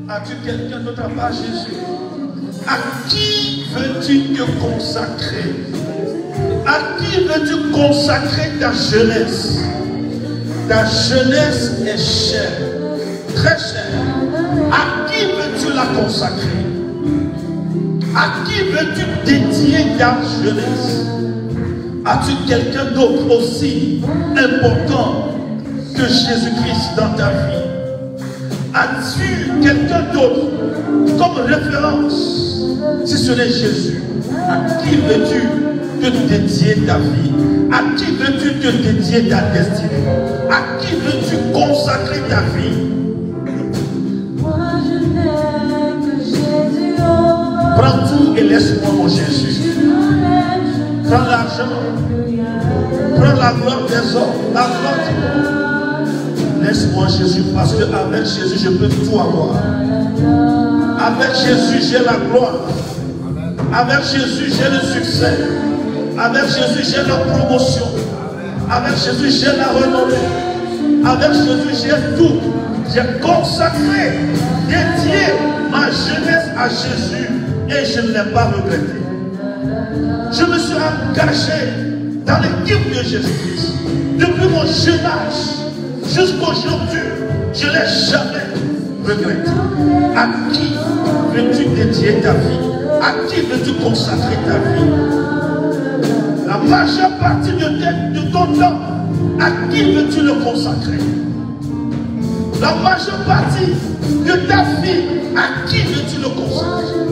As-tu quelqu'un d'autre à part Jésus? À qui veux-tu te consacrer? À qui veux-tu consacrer ta jeunesse? Ta jeunesse est chère, très chère. À qui veux-tu la consacrer? À qui veux-tu dédier ta jeunesse? As-tu quelqu'un d'autre aussi important que Jésus-Christ dans ta vie? As-tu quelqu'un d'autre comme référence, si ce n'est Jésus? À qui veux-tu te dédier ta vie? À qui veux-tu te dédier ta destinée? À qui veux-tu consacrer ta vie? Prends tout et laisse-moi mon Jésus. Prends l'argent, prends la gloire des hommes, la gloire du monde. Laisse-moi Jésus, parce qu'avec Jésus, je peux tout avoir. Avec Jésus, j'ai la gloire. Avec Jésus, j'ai le succès. Avec Jésus, j'ai la promotion. Avec Jésus, j'ai la renommée. Avec Jésus, j'ai tout. J'ai consacré, dédié ma jeunesse à Jésus et je ne l'ai pas regretté. Je me suis engagé dans l'équipe de Jésus-Christ. Depuis mon jeune âge jusqu'aujourd'hui, je ne l'ai jamais regretté. À qui veux-tu dédier ta vie? À qui veux-tu consacrer ta vie? La majeure partie de ton temps, à qui veux-tu le consacrer? La majeure partie de ta vie, à qui veux-tu le consacrer?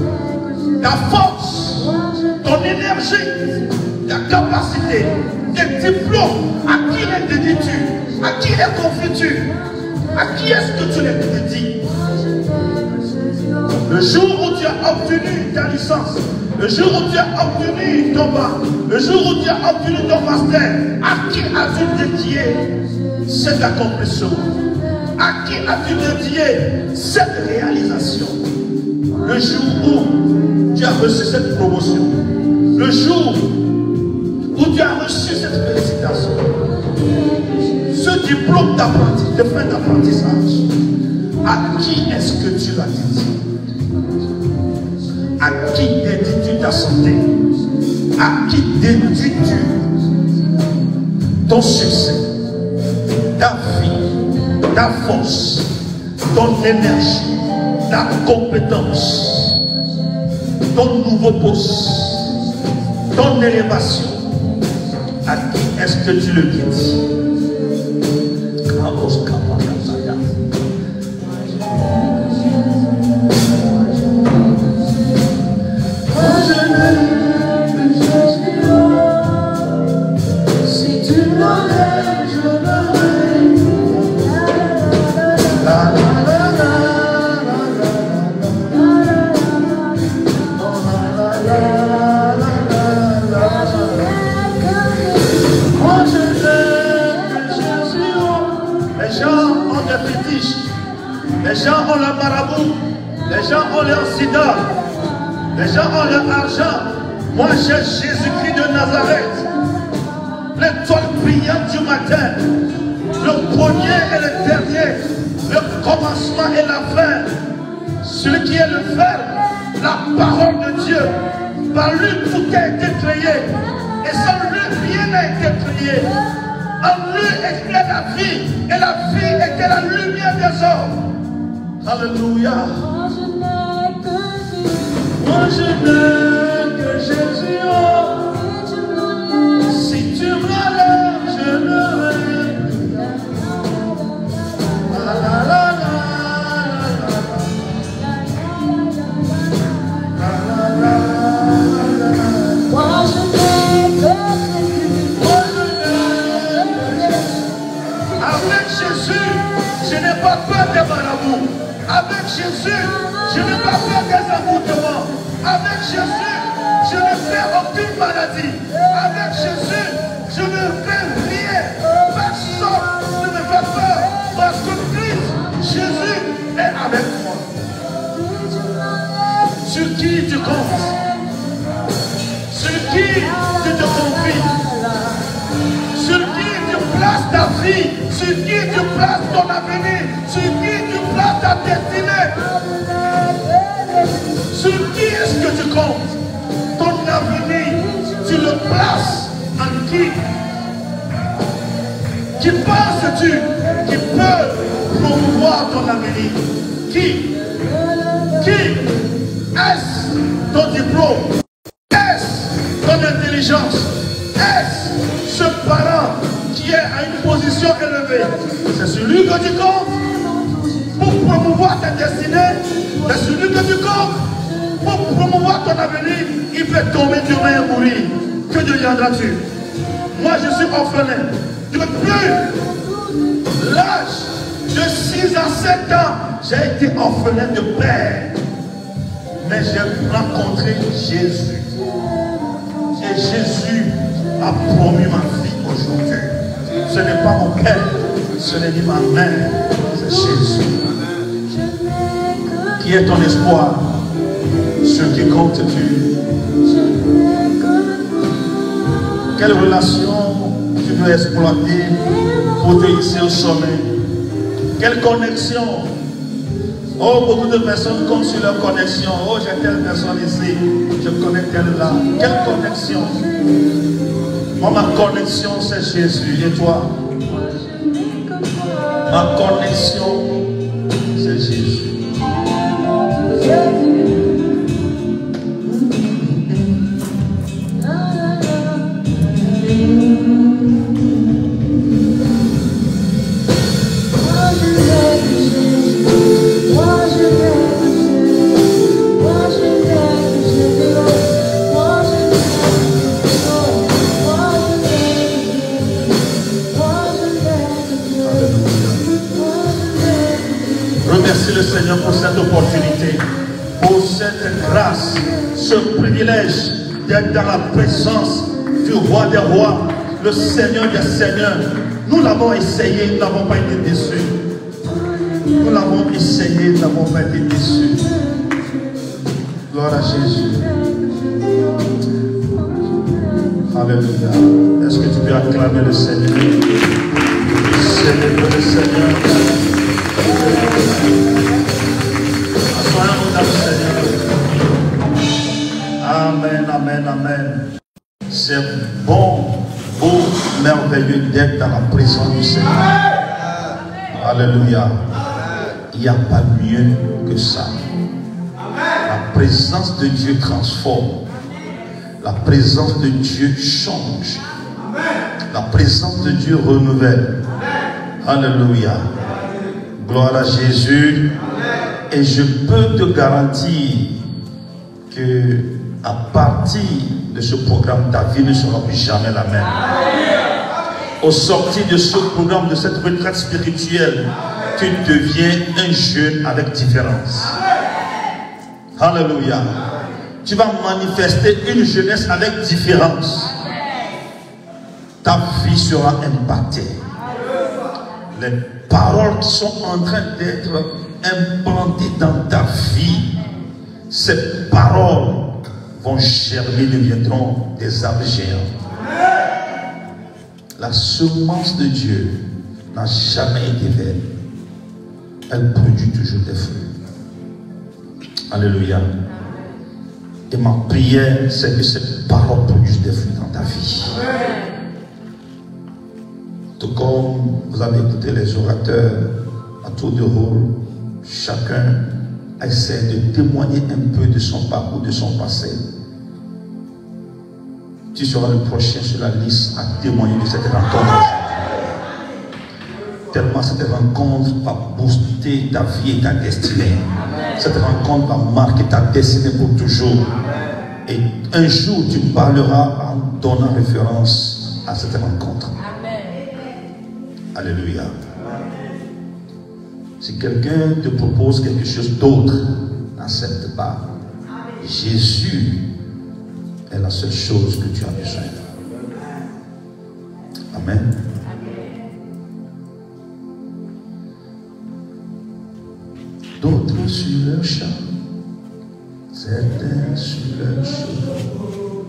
Ta force, ton énergie, ta capacité, tes diplômes, à qui les dédies-tu? À qui les confies-tu? À qui est-ce que tu les dédies? Le jour où tu as obtenu ta licence, le jour où tu as obtenu ton bac, le jour où tu as obtenu ton master, à qui as-tu dédié cet accomplissement? À qui as-tu dédié cette réalisation? Le jour où tu as reçu cette promotion, le jour où tu as reçu cette félicitation, ce diplôme de fin d'apprentissage, à qui est-ce que tu l'as dédié? À qui dédies-tu ta santé? À qui dédies-tu ton succès, ta vie, ta force, ton énergie, ta compétence, ton nouveau poste, ton élévation? À qui est-ce que tu le dédies? Les gens ont leur marabout, les gens ont leur sida, les gens ont leur argent. Moi j'ai Jésus-Christ de Nazareth, l'étoile brillante du matin, le premier et le dernier, le commencement et la fin, celui qui est le verbe, la parole de Dieu. Par lui tout a été créé, et sans lui rien n'a été créé. En lui était la vie, et la vie était la lumière des hommes. Alléluia. Moi je n'ai que Jésus. Si tu m'enlèves, je n'aurai. La la la la. Moi je n'ai que Jésus. Avec Jésus, je n'ai pas peur des marabouts. Avec Jésus, je n'ai pas peur des avortements. Avec Jésus, je ne fais aucune maladie. Avec Jésus, je ne fais rien. Personne ne me fait peur. Parce que Christ, Jésus, est avec moi. Sur qui tu comptes? Sur qui tu te confies? Sur qui tu places ta vie? Sur qui tu places ton avenir? Sur qui tu places ta destinée? Sur qui est-ce que tu comptes? Ton avenir, tu le places en qui? Qui penses-tu qui peut promouvoir ton avenir? Qui? Est-ce ton diplôme? Est-ce ton intelligence? Est-ce ce parent qui est à une position élevée? C'est celui que tu comptes pour promouvoir ta destinée. C'est celui que tu comptes pour promouvoir ton avenir. Il peut tomber demain et mourir. Que deviendras-tu? Moi je suis orphelin. Depuis l'âge de 6 à 7 ans, j'ai été orphelin de père. Mais j'ai rencontré Jésus. Et Jésus a promu ma vie aujourd'hui. Ce n'est pas mon père, ce n'est ni ma mère, c'est Jésus. Qui est ton espoir? Sur qui comptes-tu? Quelle relation tu dois exploiter pour te hisser au sommet? Quelle connexion? Oh, beaucoup de personnes comptent sur leur connexion. Oh, j'ai telle personne ici, je connais telle là. Quelle connexion? Moi, ma connexion, c'est Jésus. Et toi? Ma connexion, c'est Jésus. Moi, je remercie le Seigneur pour cette opportunité, pour cette grâce, ce privilège d'être dans la présence du roi des rois, le Seigneur des seigneurs. Nous l'avons essayé, nous n'avons pas été déçus. Nous l'avons essayé, nous n'avons pas été déçus. Gloire à Jésus. Alléluia. Est-ce que tu peux acclamer le Seigneur? Célèbre le Seigneur. Soyons dans le Seigneur. Amen, amen, amen. C'est bon, beau, merveilleux d'être dans la présence du Seigneur. Alléluia. Il n'y a pas mieux que ça. La présence de Dieu transforme. La présence de Dieu change. La présence de Dieu renouvelle. Alléluia. Gloire à Jésus. Et je peux te garantir que à partir de ce programme, ta vie ne sera plus jamais la même. Au sortir de ce programme, de cette retraite spirituelle, tu deviens un jeune avec différence. Alléluia. Tu vas manifester une jeunesse avec différence. Ta vie sera impactée. Les paroles qui sont en train d'être implantées dans ta vie, ces paroles vont germer, deviendront des arbres géants. La semence de Dieu n'a jamais été vaine. Elle produit toujours des fruits. Alléluia. Et ma prière, c'est que ces paroles produisent des fruits dans ta vie. Tout comme vous avez écouté les orateurs à tour de rôle, chacun essaie de témoigner un peu de son parcours, de son passé. Tu seras le prochain sur la liste à témoigner de cette rencontre. Tellement cette rencontre va booster ta vie et ta destinée. Cette rencontre va marquer ta destinée pour toujours. Et un jour, tu parleras en donnant référence à cette rencontre. Alléluia. Si quelqu'un te propose quelque chose d'autre, n'accepte pas. Jésus est la seule chose que tu as besoin. Amen. D'autres sur leur champ, certains sur leur cheveau.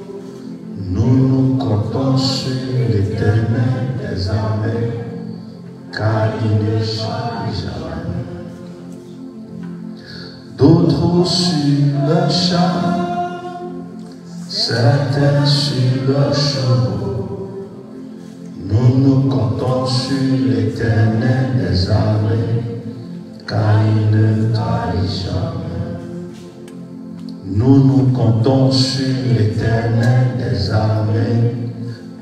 Nous nous comptons sur l'Éternel des armées, car il ne change jamais. D'autres sur leur champ, certains sur leurs chevaux. Nous nous comptons sur l'Éternel des armées, car il ne trahit jamais. Nous nous comptons sur l'Éternel des armées,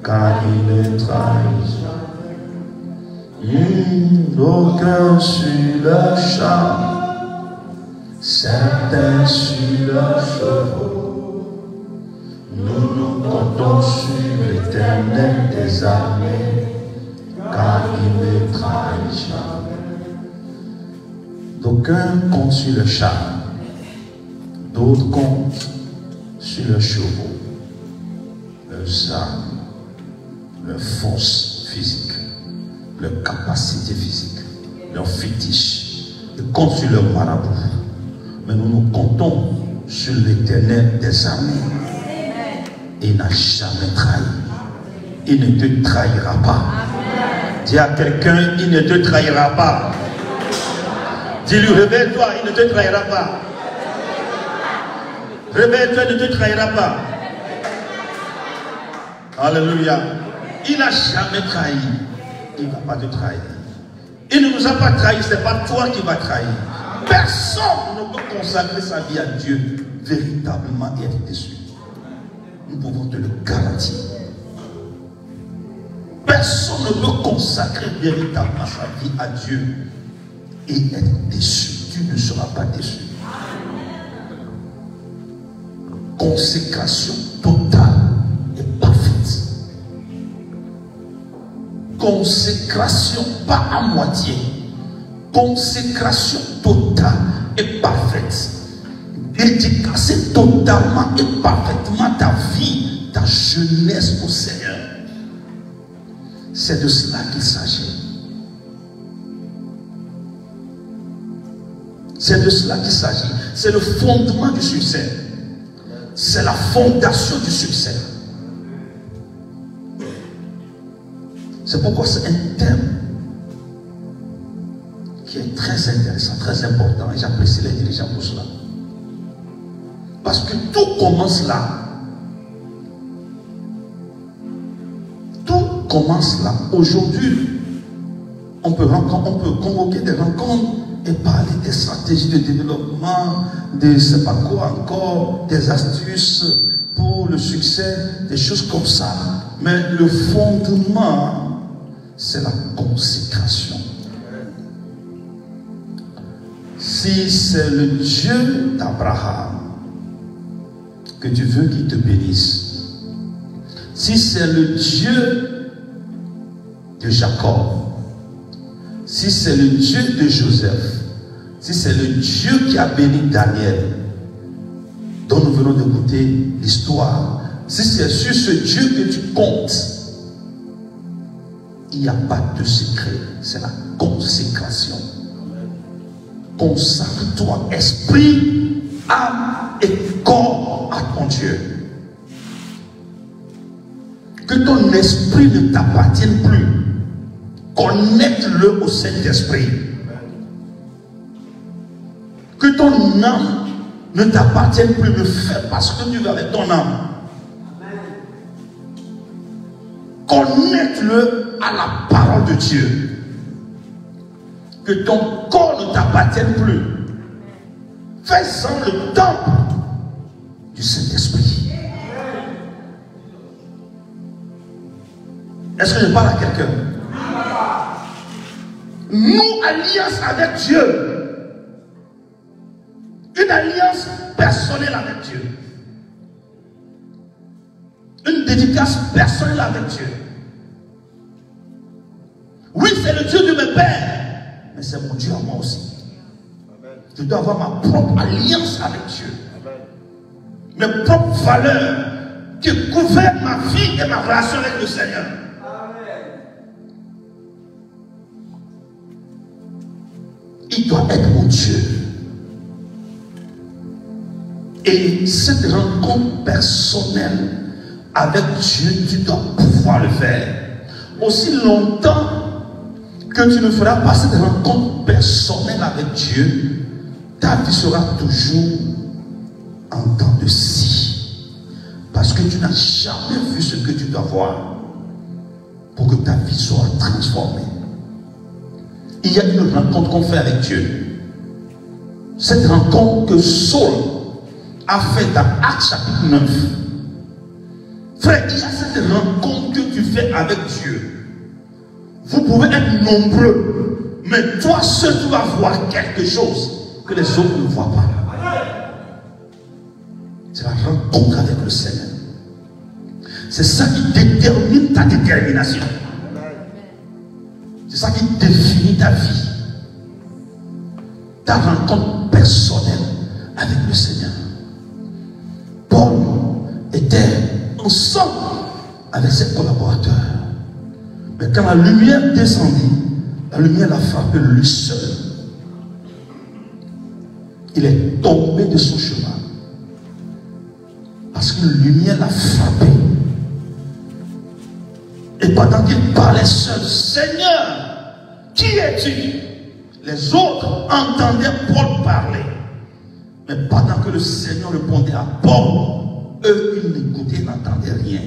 car il ne trahit jamais. D'aucuns sur leur champ, certains sur leurs chevaux. Nous nous comptons sur l'Éternel des armées, car il ne trahit jamais. D'aucuns comptent sur le char, d'autres comptent sur leurs chevaux, leurs armes, leur force physique, leur capacité physique, leur fétiche. Ils comptent sur leur marabout. Mais nous nous comptons sur l'Éternel des armées. Il n'a jamais trahi. Il ne te trahira pas. Dis à quelqu'un, il ne te trahira pas. Dis-lui, réveille-toi, il ne te trahira pas. Réveille-toi, il ne te trahira pas. Alléluia. Il n'a jamais trahi. Il ne va pas te trahir. Il ne nous a pas trahi, ce n'est pas toi qui vas trahir. Personne ne peut consacrer sa vie à Dieu véritablement et être déçu. Nous pouvons te le garantir. Personne ne peut consacrer véritablement sa vie à Dieu et être déçu. Tu ne seras pas déçu. Consécration totale et parfaite. Consécration pas à moitié. consécration totale et parfaite. Dédicacer totalement et parfaitement ta vie, ta jeunesse au Seigneur. C'est de cela qu'il s'agit. C'est de cela qu'il s'agit. C'est le fondement du succès. C'est la fondation du succès. C'est pourquoi c'est un thème qui est très intéressant, très important, et j'apprécie les dirigeants pour cela. Parce que tout commence là. Tout commence là. Aujourd'hui, on peut convoquer des rencontres et parler des stratégies de développement, de je ne sais pas quoi encore, des astuces pour le succès, des choses comme ça. Mais le fondement, c'est la consécration. Si c'est le Dieu d'Abraham que tu veux qu'il te bénisse, si c'est le Dieu de Jacob, si c'est le Dieu de Joseph, si c'est le Dieu qui a béni Daniel, dont nous venons d'écouter l'histoire, si c'est sur ce Dieu que tu comptes, il n'y a pas de secret, c'est la consécration. Consacre-toi, esprit, âme et corps à ton Dieu. Que ton esprit ne t'appartienne plus. Connecte-le au Saint-Esprit. Que ton âme ne t'appartienne plus. Ne fais pas ce que tu veux avec ton âme. Connecte-le à la parole de Dieu. Que ton corps ne t'appartienne plus. Fais-en le temple du Saint-Esprit. Est-ce que je parle à quelqu'un? Nous, alliance avec Dieu. Une alliance personnelle avec Dieu. Une dédicace personnelle avec Dieu. Oui, c'est le Dieu de mes pères, mais c'est mon Dieu à moi aussi. Je dois avoir ma propre alliance avec Dieu. Mes propres valeurs qui gouvernent ma vie et ma relation avec le Seigneur. Il doit être mon Dieu. Et cette rencontre personnelle avec Dieu, tu dois pouvoir le faire. Aussi longtemps que tu ne feras pas cette rencontre personnelle avec Dieu, ta vie sera toujours en temps de scie. Parce que tu n'as jamais vu ce que tu dois voir pour que ta vie soit transformée. Il y a une rencontre qu'on fait avec Dieu. Cette rencontre que Saul a faite dans Actes chapitre 9. Frère, il y a cette rencontre que tu fais avec Dieu. Vous pouvez être nombreux, mais toi seul tu vas voir quelque chose que les autres ne voient pas. C'est la rencontre avec le Seigneur. C'est ça qui détermine ta détermination. C'est ça qui définit ta vie. Ta rencontre personnelle avec le Seigneur. Paul était ensemble avec ses collaborateurs. Mais quand la lumière descendit, la lumière l'a frappé lui seul. Il est tombé de son chemin. Parce que la lumière l'a frappé. Et pendant qu'il parlait seul, Seigneur, qui es-tu? Les autres entendaient Paul parler. Mais pendant que le Seigneur répondait à Paul, eux, ils n'écoutaient, n'entendaient rien.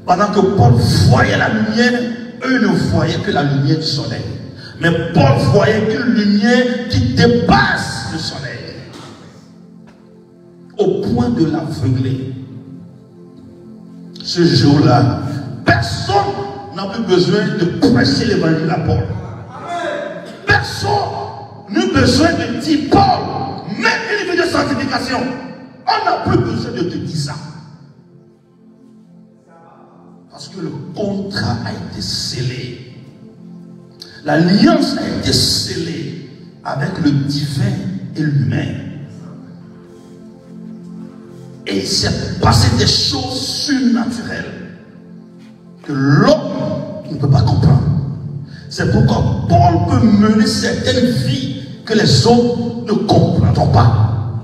Pendant que Paul voyait la lumière, eux ne voyaient que la lumière du soleil. Mais Paul voyait une lumière qui dépasse le soleil. Au point de l'aveugler. Ce jour-là, personne n'a plus besoin de prêcher l'évangile à Paul. Personne n'a besoin de dire Paul, même une vie de sanctification. On n'a plus besoin de te dire ça. Parce que le contrat a été scellé. L'alliance a été scellée avec le divin et l'humain. Et il s'est passé des choses surnaturelles que l'homme ne peut pas comprendre. C'est pourquoi Paul peut mener certaines vies que les autres ne comprendront pas.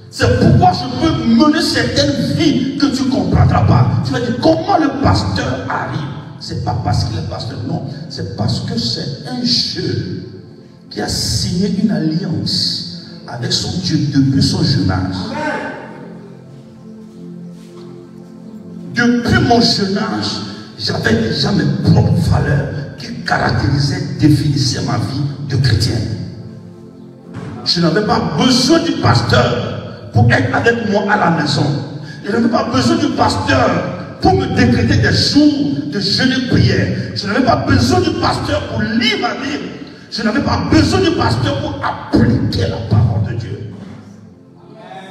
C'est pourquoi je peux mener certaines vies que tu ne comprendras pas. Tu vas dire, comment le pasteur arrive? C'est pas parce qu'il est pasteur, non. C'est parce que c'est un jeu qui a signé une alliance avec son Dieu depuis son jeune âge. Depuis mon jeune âge, j'avais déjà mes propres valeurs qui caractérisaient, définissaient ma vie de chrétien. Je n'avais pas besoin du pasteur pour être avec moi à la maison. Je n'avais pas besoin du pasteur pour me décréter des jours de jeûne et prière. Je n'avais pas besoin du pasteur pour lire ma Bible. Je n'avais pas besoin du pasteur pour appliquer la parole de Dieu.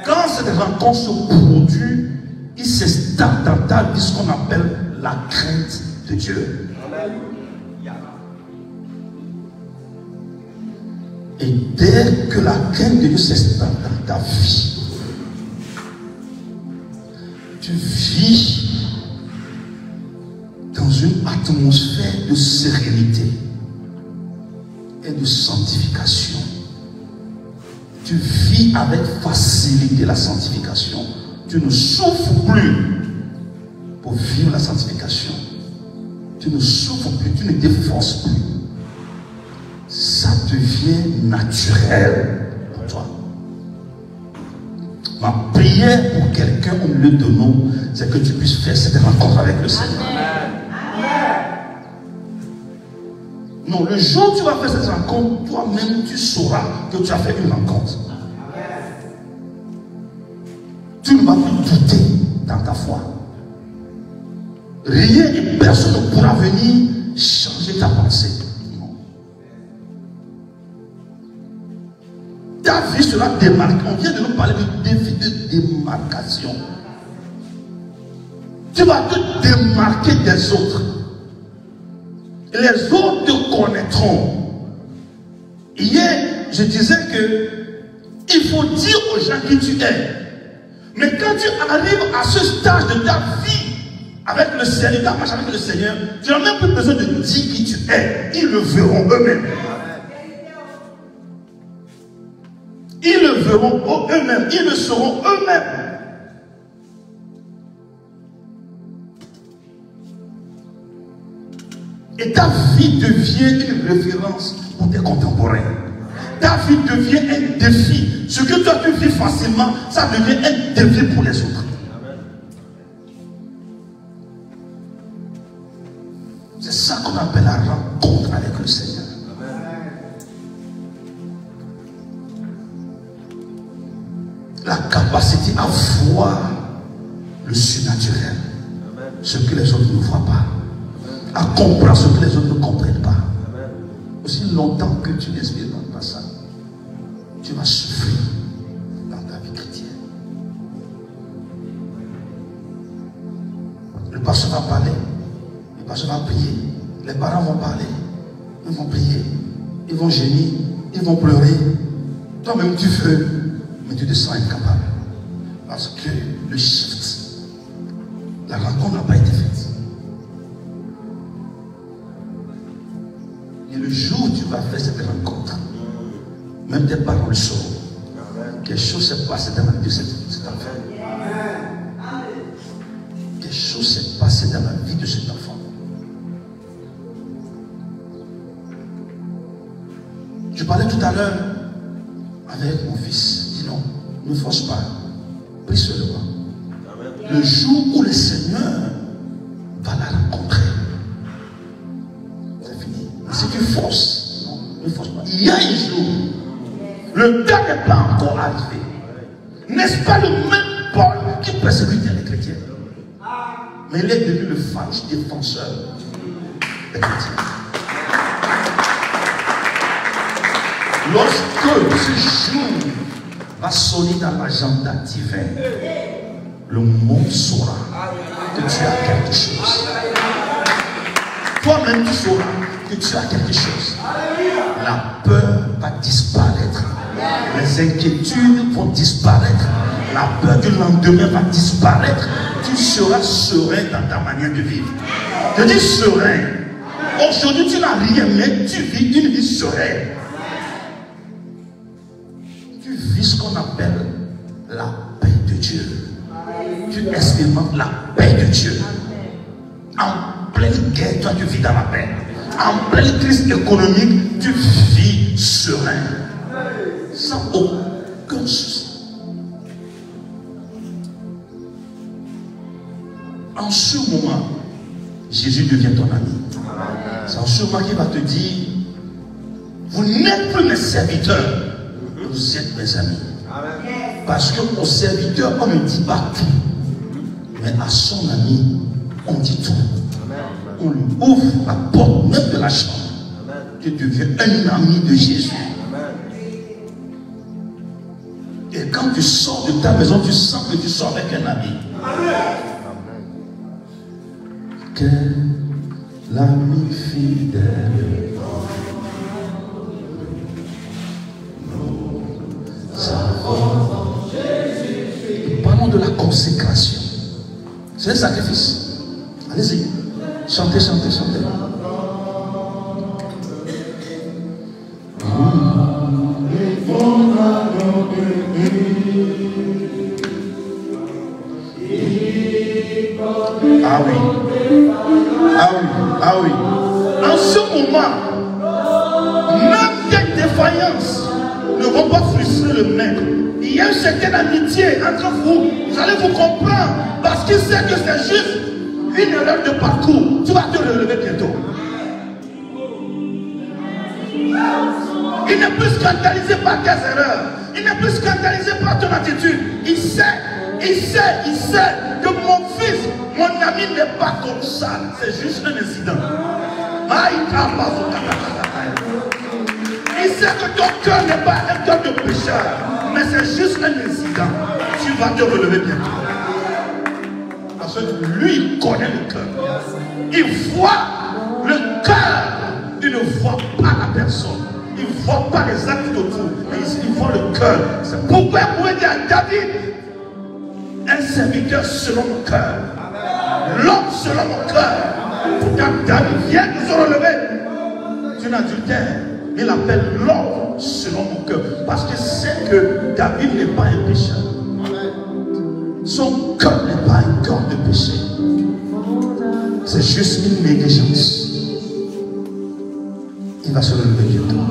Quand cette rencontre se produit, il s'installe dans ta vie ce qu'on appelle la crainte de Dieu. Et dès que la crainte de Dieu s'installe dans ta vie, tu vis dans une atmosphère de sérénité et de sanctification. Tu vis avec facilité la sanctification. Tu ne souffres plus pour vivre la sanctification. Tu ne souffres plus, tu ne t'efforces plus. Ça devient naturel pour toi. Ma prière pour quelqu'un au milieu de nous, c'est que tu puisses faire cette rencontre avec le Seigneur. Non, le jour où tu vas faire cette rencontre, toi-même tu sauras que tu as fait une rencontre. Tu ne vas plus douter dans ta foi. Rien et personne ne pourra venir changer ta pensée. Non. Ta vie sera démarquée. On vient de nous parler de défi de démarcation. Tu vas te démarquer des autres. Et les autres te connaîtront. Hier, je disais que il faut dire aux gens qui tu es. Mais quand tu arrives à ce stage de ta vie avec le Seigneur, ta marche avec le Seigneur, tu n'as même plus besoin de dire qui tu es. Ils le verront eux-mêmes. Ils le verront eux-mêmes. Ils le sauront eux-mêmes. Et ta vie devient une référence pour tes contemporains. Ta vie devient un défi. Ce que toi tu vis facilement, ça devient un défi pour les autres. C'est ça qu'on appelle la rencontre avec le Seigneur. La capacité à voir le surnaturel, ce que les autres ne voient pas. À comprendre ce que les autres ne comprennent pas. Aussi longtemps que tu n'expérimentes pas ça, tu vas souffrir dans ta vie chrétienne. Le pasteur va parler, le pasteur va prier, les parents vont parler, ils vont prier, ils vont gémir, ils vont pleurer. Toi-même tu veux, mais tu te sens incapable. Parce que le shift, la rencontre n'a pas été faite. Et le jour où tu vas faire cette rencontre, même tes parents le sauront. Quelque chose s'est passé dans la vie de cet enfant. Quelque chose s'est passé dans la vie de cet enfant. Je parlais tout à l'heure avec mon fils. Dis non, ne force pas. Prie seulement. Le jour où le Seigneur va la rencontrer, si tu forces, non, ne force pas. Il y a un jour, le temps n'est pas encore arrivé. N'est-ce pas le même Paul qui persécutait les chrétiens? Mais il est devenu le farouche défenseur des chrétiens. Lorsque ce jour va sonner dans l'agenda divin, le monde saura que tu as quelque chose. Toi-même tu sauras que tu as quelque chose, la peur va disparaître. Les inquiétudes vont disparaître. La peur du lendemain va disparaître. Tu seras serein dans ta manière de vivre. Je dis serein. Aujourd'hui, tu n'as rien, mais tu vis une vie sereine. Tu vis ce qu'on appelle la paix de Dieu. Tu expérimentes la paix de Dieu. En pleine guerre, toi, tu vis dans la paix. En pleine crise économique, tu vis serein. Sans aucun souci. En ce moment, Jésus devient ton ami. C'est en ce moment qu'il va te dire, vous n'êtes plus mes serviteurs, vous êtes mes amis. Parce qu'au serviteur, on ne dit pas tout. Mais à son ami, on dit tout. On lui ouvre la porte même de la chambre. Tu deviens un ami de Jésus. Et quand tu sors de ta maison, tu sens que tu sors avec un ami. Quel ami fidèle. Parlons de la consécration. C'est un sacrifice. Allez-y. Chantez, chantez, chantez. Ah oui. Ah oui. Ah oui. En ce moment, même tes défaillances ne vont pas frustrer le maître. Il y a une certaine amitié entre vous. Vous allez vous comprendre. Parce qu'il sait que c'est juste une erreur de parcours. Tu vas te relever bientôt. Il n'est plus scandalisé par tes erreurs. Il n'est plus scandalisé par ton attitude. Il sait que mon fils, mon ami n'est pas comme ça. C'est juste un incident. Il sait que ton cœur n'est pas un cœur de pécheur, mais c'est juste un incident. Tu vas te relever bientôt. Parce que lui, il connaît le cœur. Il voit le cœur. Il ne voit pas la personne. Il ne voit pas les actes autour. Mais il voit le cœur. C'est pourquoi il pouvait dire à David, un serviteur selon mon cœur. L'homme selon mon cœur. Pourtant David vient de se relever d'une adultère. Il appelle l'homme selon mon cœur. Parce qu'il sait que David n'est pas un pécheur. Son cœur n'est pas un cœur de péché. C'est juste une négligence. Il va se relever bientôt.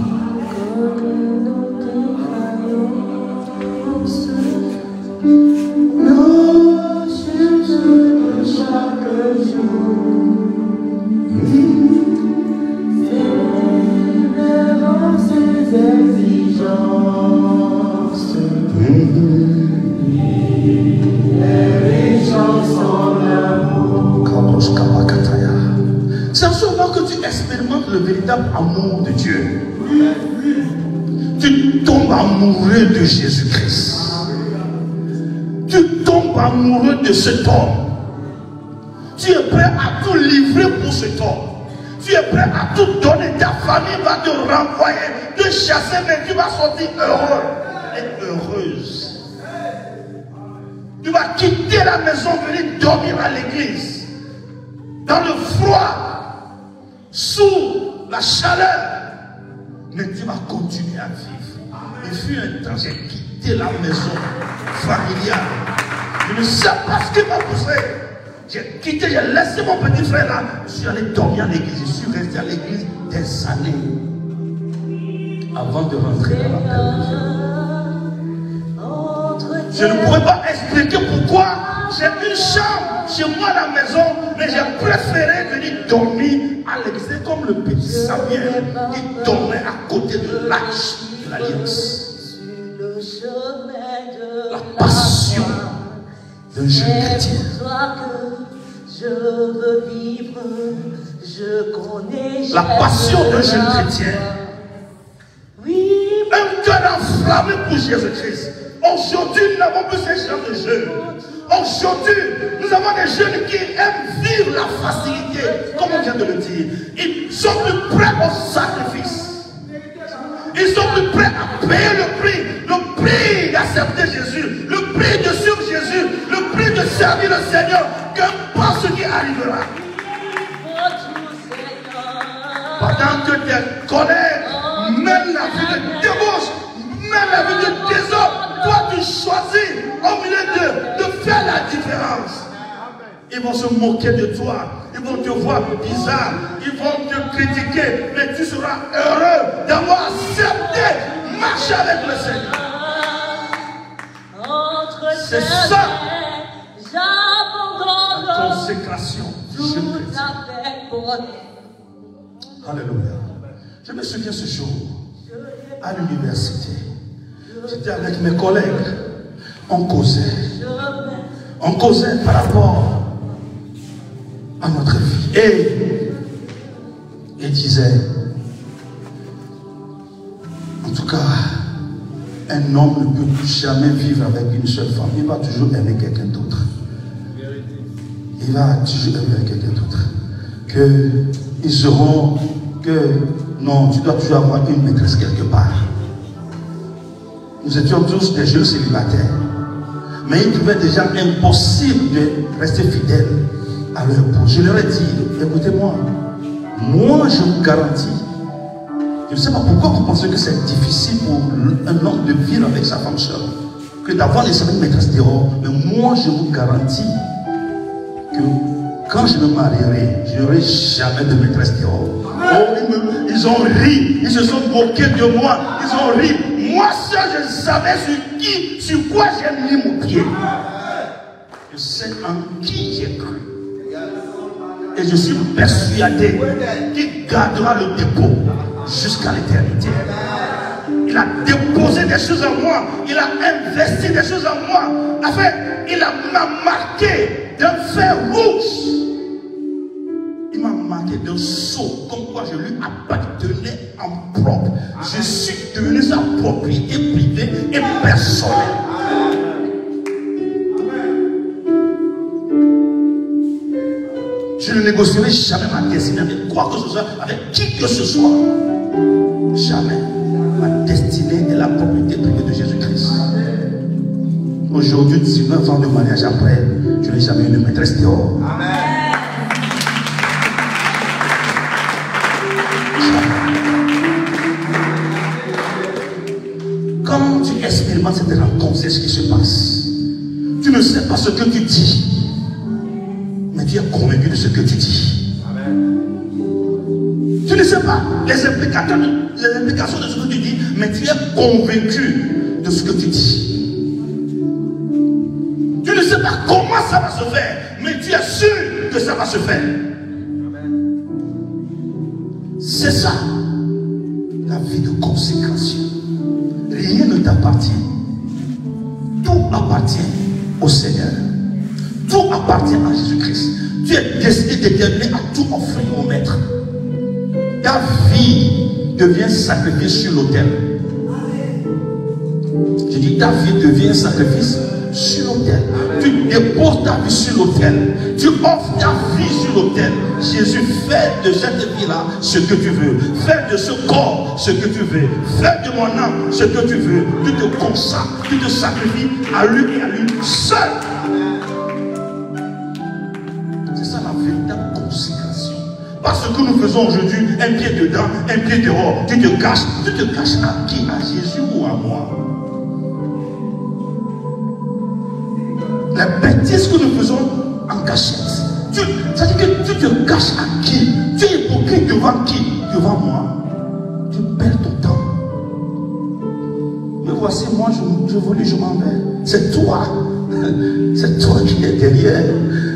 C'est en ce moment que tu expérimentes le véritable amour de Dieu. Tu tombes amoureux de Jésus-Christ. Tu tombes amoureux de cet homme. Tu es prêt à tout livrer pour cet homme. Tu es prêt à tout donner. Ta famille va te renvoyer, te chasser, mais tu vas sortir heureux et heureuse. Tu vas quitter la maison, venir dormir à l'église. Dans le froid. Sous la chaleur, mais tu vas continuer à vivre. Il fut un temps, j'ai quitté la maison familiale. Je ne sais pas ce qui m'a poussé. J'ai quitté, j'ai laissé mon petit frère là. Je suis allé dormir à l'église. Je suis resté à l'église des années avant de rentrer dans la paix de Dieu. Je ne pourrais pas expliquer pourquoi j'ai une chambre chez moi à la maison, mais j'ai préféré venir dormir à l'église comme le petit Samuel qui dormait à côté de l'arche de l'alliance. La passion d'un jeune chrétien. La passion d'un jeune chrétien. Un cœur d'enfant s'enflammer pour Jésus-Christ. Aujourd'hui, nous n'avons plus ces gens de jeunes. Aujourd'hui, nous avons des jeunes qui aiment vivre la facilité, comme on vient de le dire. Ils sont plus prêts au sacrifice. Ils sont plus prêts à payer le prix d'accepter Jésus, le prix de suivre Jésus, le prix de servir le Seigneur, qu'importe ce qui arrivera. Pendant que tes collègues mènent la vie de débauche, mènent la vie de désordre, toi tu choisis au milieu d'eux de faire la différence. Ils vont se moquer de toi, ils vont te voir bizarre, ils vont te critiquer, mais tu seras heureux d'avoir accepté marcher avec le Seigneur. C'est ça la consécration du jeune chrétien. Alléluia. Je me souviens ce jour à l'université. J'étais avec mes collègues. On causait par rapport à notre vie. Et il disait, en tout cas, un homme ne peut jamais vivre avec une seule femme. Il va toujours aimer quelqu'un d'autre. Il va toujours aimer quelqu'un d'autre. Ils seront que non, tu dois toujours avoir une maîtresse quelque part. Nous étions tous des jeunes célibataires. Mais il trouvait déjà impossible de rester fidèle à leur épouse. Je leur ai dit, écoutez-moi, moi je vous garantis, je ne sais pas pourquoi vous pensez que c'est difficile pour un homme de vivre avec sa femme seule, que d'avoir les semaines maîtresses dehors, mais moi je vous garantis que quand je me marierai, je n'aurai jamais de maîtresse dehors. Oh, ils ont ri, ils se sont moqués de moi, ils ont ri. Moi seul, je savais sur quoi j'ai mis mon pied. Je sais en qui j'ai cru. Et je suis persuadé qu'il gardera le dépôt jusqu'à l'éternité. Il a déposé des choses en moi, il a investi des choses en moi. Enfin, il m'a marqué d'un fer rouge. Il m'a marqué d'un sceau, comme quoi je lui appartenais en propre. Je suis devenu sa propriété privée et personnelle. Je ne négocierai jamais ma destinée avec quoi que ce soit, avec qui que ce soit. Jamais. Ma destinée est la propriété privée de Jésus-Christ. Aujourd'hui, 19 ans de mariage après, je n'ai jamais eu de maîtresse dehors. Amen. Quand tu expérimentes cette rencontre, c'est ce qui se passe. Tu ne sais pas ce que tu dis, mais tu es convaincu de ce que tu dis. Amen. Tu ne sais pas les implications de ce que tu dis, mais tu es convaincu de ce que tu dis. Tu ne sais pas comment ça va se faire, mais tu es sûr que ça va se faire. C'est ça, la vie de consécration. Rien ne t'appartient. Tout appartient au Seigneur. Tout appartient à Jésus-Christ. Tu es décidé, déterminé à tout offrir au Maître. Ta vie devient sacrifice sur l'autel. Je dis, ta vie devient sacrifice sur l'autel. Tu déposes ta vie sur l'autel. Tu offres ta vie sur l'autel. Jésus, fais de cette vie-là ce que tu veux. Fais de ce corps ce que tu veux. Fais de mon âme ce que tu veux. Tu te consacres, tu te sacrifies à lui et à lui seul. C'est ça la véritable consécration. Parce que nous faisons aujourd'hui, un pied dedans, un pied dehors. Tu te caches à qui? À Jésus ou à moi? La bêtise que nous faisons en cachette. C'est-à-dire que tu te caches à qui? Tu es hypocrite devant qui? Devant moi. Tu perds ton temps. Mais voici, moi, je voulais, je m'en vais. C'est toi. C'est toi qui es derrière.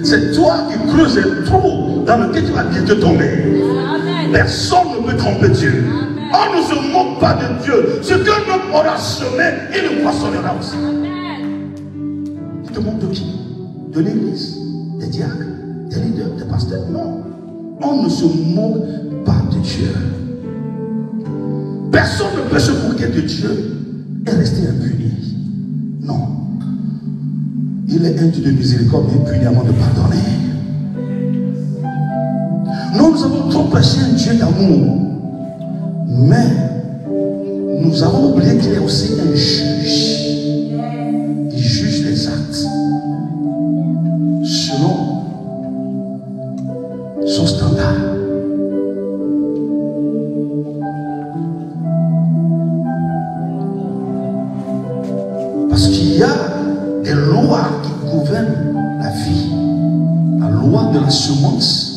C'est toi qui creuses un trou dans lequel tu vas bientôt tomber. Amen. Personne ne peut tromper Dieu. Amen. On ne se moque pas de Dieu. Ce que l'homme aura semé, il le poissonnera aussi. Tu te moques de qui? De l'église, des diacres, des leaders, des pasteurs? Non. On ne se moque pas de Dieu. Personne ne peut se moquer de Dieu. est resté impuni. Non. Il est un Dieu de miséricorde et puni avant de pardonner. Nous avons trop prêché un Dieu d'amour. Mais nous avons oublié qu'il est aussi un juge. Il juge les actes selon son standard. Parce qu'il y a des lois qui gouvernent la vie. La loi de la semence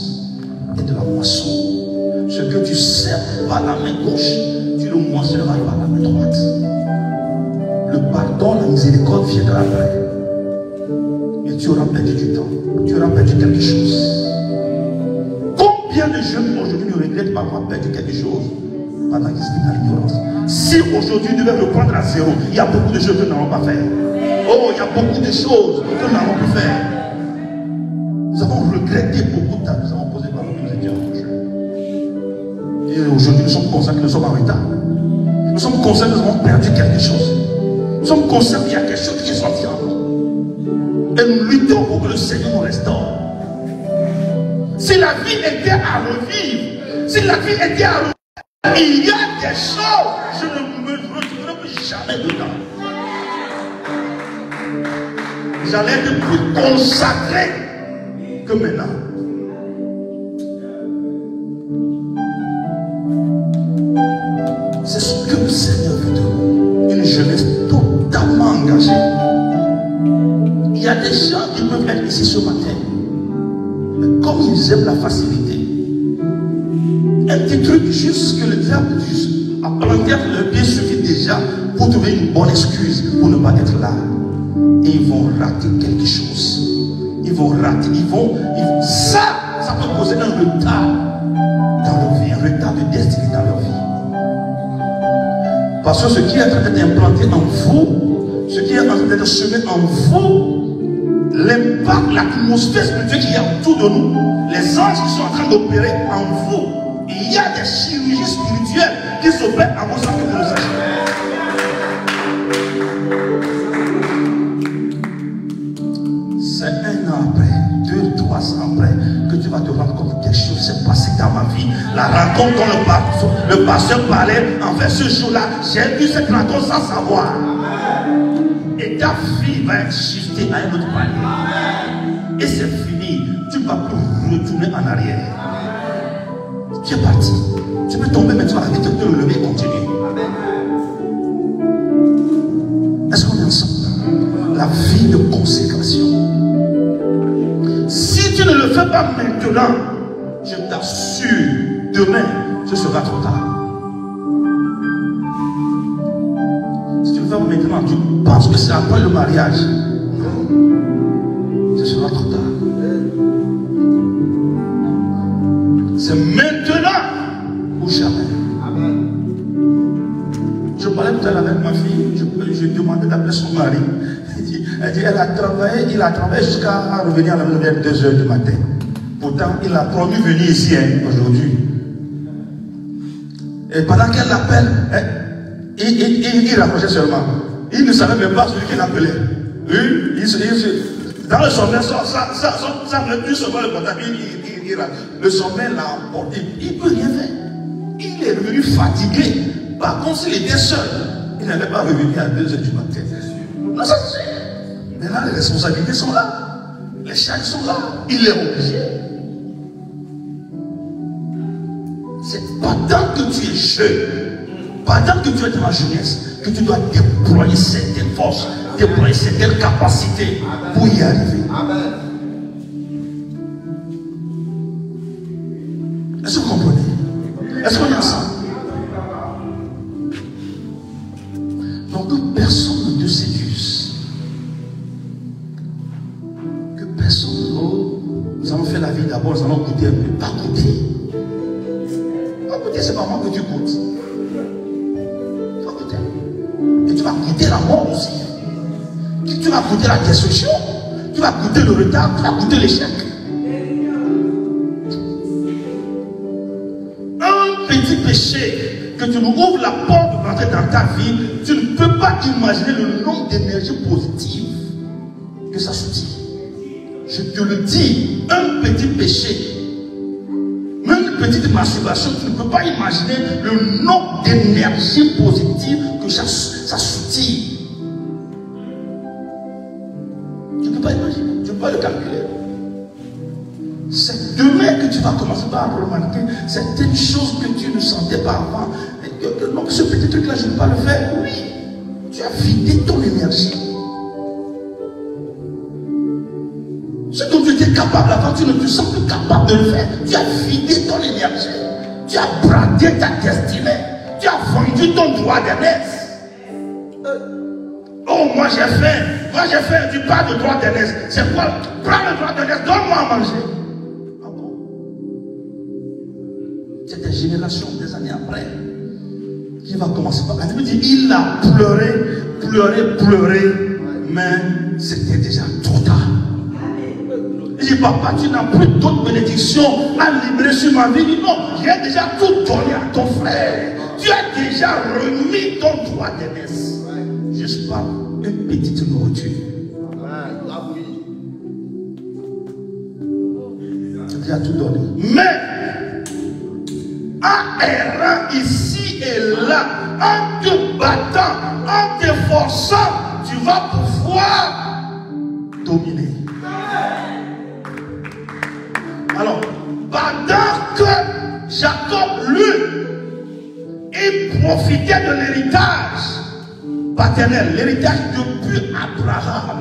et de la moisson. Ce que tu sèmes par la main gauche, tu le moissonneras par la main droite. Le pardon, la miséricorde viendra après. Et tu auras perdu du temps. Tu auras perdu quelque chose. Combien de jeunes aujourd'hui ne regrettent pas avoir perdu quelque chose pendant qu'ils étaient dans l'ignorance? Si aujourd'hui ils devaient reprendre à zéro, il y a beaucoup de choses que nous n'allons pas faire. Oh, il y a beaucoup de choses que nous n'allons pas faire. Nous avons regretté beaucoup de temps. Nous avons posé par nous étions en jeu. Et aujourd'hui, nous sommes conscients que nous sommes en retard. Nous sommes conscients que nous avons perdu quelque chose. Nous sommes conscients qu'il y a quelque chose qui est sorti en nous. Et nous luttons pour que le Seigneur nous restaure. Si la vie était à revivre, si la vie était à revivre, il y a des choses, je ne me retrouverai plus jamais dedans. J'allais être plus consacré que maintenant. C'est ce que le Seigneur veut de nous. Une jeunesse totalement engagée. Il y a des gens qui peuvent être ici ce matin. Mais comme ils aiment la facilité, un petit truc juste que le diable a planté leur pied suffit déjà pour trouver une bonne excuse pour ne pas être là. Et ils vont rater quelque chose. Ils vont rater, ça peut causer un retard dans leur vie, un retard de destinée dans leur vie. Parce que ce qui est en train d'être implanté en vous, ce qui est en train d'être semé en vous, l'impact, l'atmosphère spirituelle qu'il y a autour de nous, les anges qui sont en train d'opérer en vous, il y a des chirurgies spirituelles qui s'opèrent en vous sans que vous le sachiez. C'est 1 an après, 2, 3 ans après, que tu vas te rendre compte que quelque chose s'est passé dans ma vie. La rencontre dont le pasteur parlait, en fait, ce jour-là, j'ai vu cette rencontre sans savoir. Et ta vie va être shiftée à un autre palier. Et c'est fini. Tu ne vas plus retourner en arrière. Tu es parti. Tu peux tomber, mais tu vas arrêter de te relever et continuer. Est-ce qu'on est ensemble? La vie de consécration. Si tu ne le fais pas maintenant, je t'assure, demain, ce sera trop tard. Si tu le fais pas maintenant, tu penses que c'est après le mariage. Non, ce sera trop tard. C'est maintenant ou jamais. Je parlais tout à l'heure avec ma fille, je demandais d'appeler son mari. Elle dit, il a travaillé jusqu'à revenir à la maison vers 2 h du matin. Pourtant, il a promis de venir ici aujourd'hui. Et pendant qu'elle l'appelle, il raccrochait seulement. Il ne savait même pas celui qu'il appelait. Dans le sommeil, ça ne plus seulement le portable. Le sommeil l'a emporté. Il ne peut rien faire. Il est revenu fatigué. Par contre, s'il était seul, il n'allait pas revenir à 2 h du matin. Non, ça c'est. Maintenant, les responsabilités sont là. Les charges sont là. Il est obligé. C'est pendant que tu es jeune, pendant que tu es dans la jeunesse, que tu dois déployer certaines forces, déployer certaines capacités pour y arriver. Amen. Est-ce que vous comprenez? Est-ce qu'on est ensemble? Donc que personne ne te séduise. Que personne ne... Nous allons faire la vie d'abord, nous allons goûter un peu. Pas goûter. Pas goûter, c'est pas moi que tu goûtes. Tu vas goûter. Et tu vas goûter la mort aussi. Tu vas goûter la destruction. Tu vas goûter le retard. Tu vas goûter l'échec. Un petit péché que tu nous ouvres la porte de rentrer dans ta vie, tu ne peux pas imaginer le nombre d'énergies positives que ça soutient. Je te le dis, un petit péché, même une petite masturbation, tu ne peux pas imaginer le nombre d'énergies positives que ça soutient. Tu ne peux pas imaginer, tu ne peux pas le calculer. C'est demain que tu vas commencer par remarquer certaines choses que tu ne sentais pas avant. Donc ce petit truc-là, je ne peux pas le faire. Oui, tu as vidé ton énergie. Ce dont tu étais capable avant, tu ne te sens plus capable de le faire. Tu as vidé ton énergie. Tu as bradé ta destinée. Tu as vendu ton droit d'aînesse. Oh, moi j'ai faim. Moi j'ai faim. Tu parles de droit d'aînesse. C'est quoi? Prends le droit d'aînesse, donne-moi à manger. Ah bon? C'est des générations, des années après, qui va commencer par. Elle me dit, il a pleuré, pleuré, pleuré, mais c'était déjà trop tard. Il dit, papa, tu n'as plus d'autres bénédictions à libérer sur ma vie. Il dit, non, j'ai déjà tout donné à ton frère. Tu as déjà remis ton droit d'aînesse. Juste par une petite nourriture. Tu as déjà tout donné. Mais, en errant ici et là, en te battant, en t'efforçant, tu vas pouvoir dominer. Alors, pendant que Jacob, lui, il profitait de l'héritage paternel, l'héritage depuis Abraham,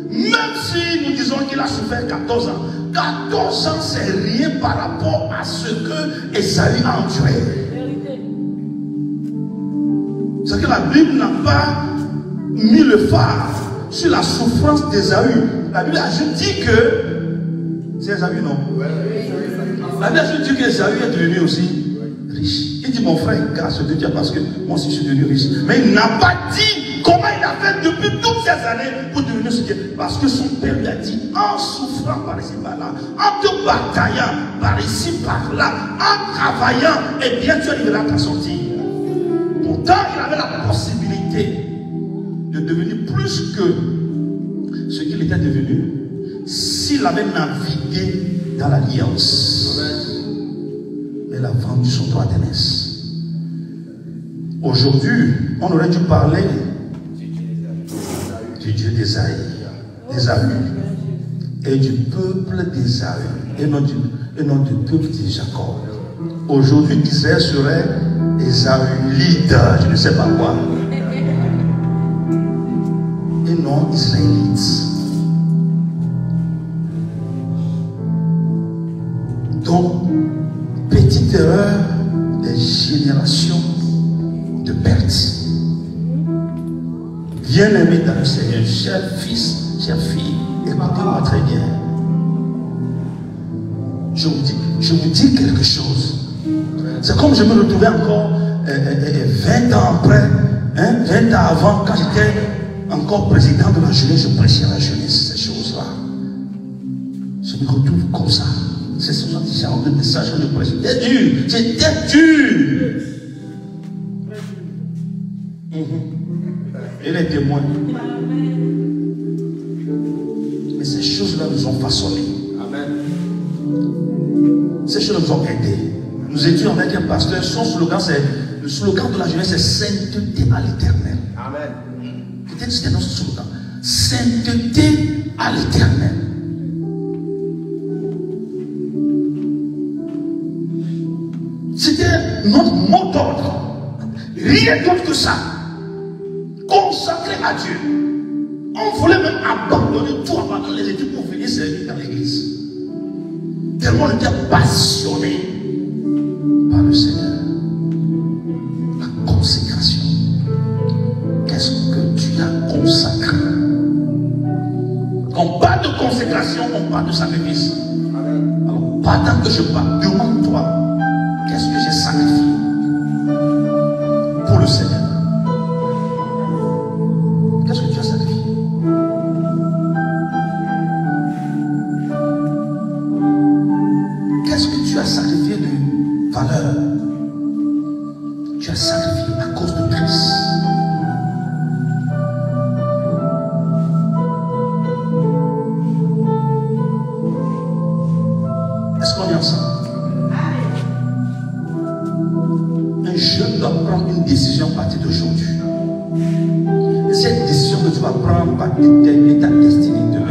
même si nous disons qu'il a souffert 14 ans, 14 ans c'est rien par rapport à ce que Esaü a enduré. C'est que la Bible n'a pas mis le phare sur la souffrance d'Esaü. La Bible a juste dit que c'est Esaü, non? La Bible a juste dit que Esaü est devenu aussi riche. Il dit, mon frère, grâce à Dieu, parce que moi aussi je suis devenu riche. Mais il n'a pas dit comment il a fait depuis toutes ces années pour devenir ce qu'il est. Parce que son père lui a dit, en souffrant par ici, par là, en te bataillant par ici, par là, en travaillant, eh bien tu arriveras à t'en sortir. Pourtant, il avait la possibilité de devenir plus que ce qu'il était devenu s'il avait navigué dans l'alliance. Mais il a vendu son droit d'aînesse. Aujourd'hui, on aurait dû parler du Dieu d'Ésaü et du peuple d'Ésaü et non du peuple de Jacob. Aujourd'hui, Israël serait Ésaülite, je ne sais pas quoi. Et non israélite. Donc, petite erreur des générations de perte. Bien-aimé dans le Seigneur, cher fils, chère fille, écoutez-moi très bien. Je vous dis quelque chose. C'est comme je me retrouvais encore 20 ans après, 20 ans avant, quand j'étais encore président de la jeunesse, je prêchais à la jeunesse, ces choses-là. Je me retrouve comme ça. C'est ce genre de message que je prêche. C'était dur, c'était dur. Et les témoins. Mais ces choses-là nous ont façonnés. Amen. Ces choses nous ont aidés. Nous étions avec un pasteur, son slogan, c'est le slogan de la jeunesse, c'est sainteté à l'éternel. Amen. Peut-être que c'était notre slogan. Sainteté à l'éternel. C'était notre mot d'ordre. Rien d'autre que ça. Consacré à Dieu. On voulait même abandonner tout, abandonner les études pour venir servir dans l'église. Tellement on était passionné par le Seigneur. La consécration. Qu'est-ce que tu as consacré? Quand on parle de consécration, on parle de sacrifice. Alors, pendant que je parle, demande-toi, qu'est-ce que j'ai sacrifié pour le Seigneur? Qu'est-ce que tu as sacrifié? Qu'est-ce que tu as sacrifié de valeur? Tu as sacrifié à cause de Christ. prendre une décision à partir d'aujourd'hui. Et cette décision que tu vas prendre va déterminer ta destinée demain.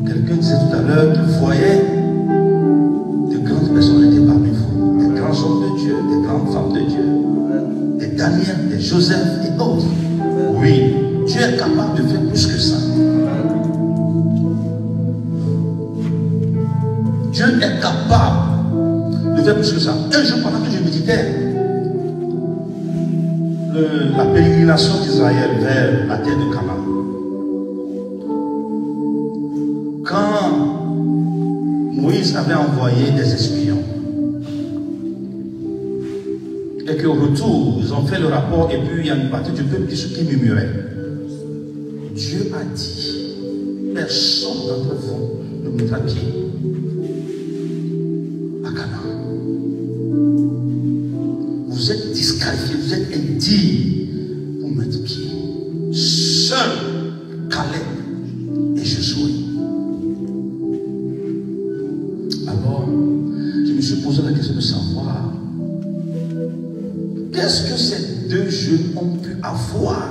Quelqu'un disait tout à l'heure qu'il voyait de grandes personnalités parmi vous, des grands hommes de Dieu, des grandes femmes de Dieu, des Daniel, des Joseph et autres. Oui, Dieu est capable de faire plus que ça. Dieu est capable de faire plus que ça. Un jour, pendant que je méditais la pérégrination d'Israël vers la terre de Canaan, quand Moïse avait envoyé des espions et qu'au retour, ils ont fait le rapport et puis il y a une partie du peuple qui murmurait. Dieu a dit, personne d'entre vous ne mettra pied à Canaan. Vous êtes disqualifiés, vous êtes indignes pour mettre pied. Seul Caleb et Josué. Alors, je me suis posé la question de savoir qu'est-ce que ces deux jeunes ont pu avoir